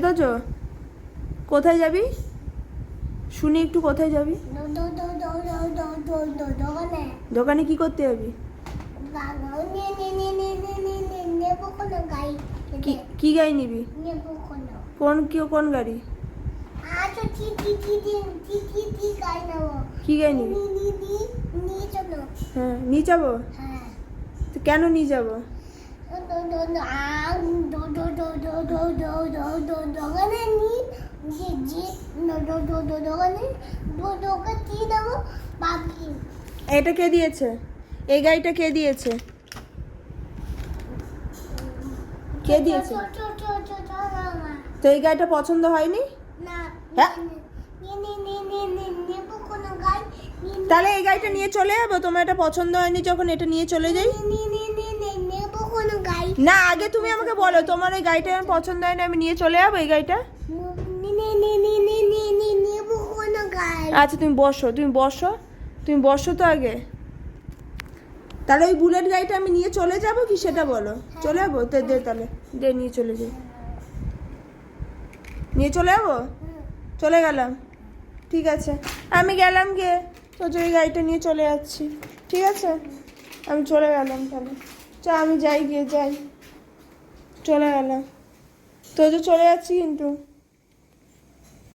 তো কোথায় যাবি শুনি একটু, কোথায় যাবি? দোকানে কি করতে যাবি? কি গাড়ি নিবি? কোন গাড়ি? কি গাড়ি নিবি? হ্যাঁ নিয়ে যাবো। তো কেন নিয়ে যাবো? এটা কে দিয়েছে? এই গাড়িটা কে দিয়েছে? কে দিয়েছে? তো এই গাড়িটা পছন্দ হয়নি? হ্যাঁ, তাহলে এই গাড়িটা নিয়ে চলে যাবো। তোমার এটা পছন্দ হয়নি যখন, এটা নিয়ে চলে যাই। না, আগে তুমি আমাকে বলো তোমার এই গাড়িটা আমার পছন্দ হয় না, আমি নিয়ে চলে যাবো এই গাড়িটা। আচ্ছা তুমি বসো তো আগে। তাহলে ওই বুলেট গাড়িটা আমি নিয়ে চলে যাবো কি সেটা বলো। চলে যাবো তো, তাহলে নিয়ে চলে যাই। নিয়ে চলে যাবো। চলে গেলাম, ঠিক আছে। আমি গেলাম গিয়ে তো ওই গাড়িটা নিয়ে চলে যাচ্ছি, ঠিক আছে। আমি চলে গেলাম তাহলে। আমি যাই, চলে গেলাম তো চলে যাচ্ছি কিন্তু।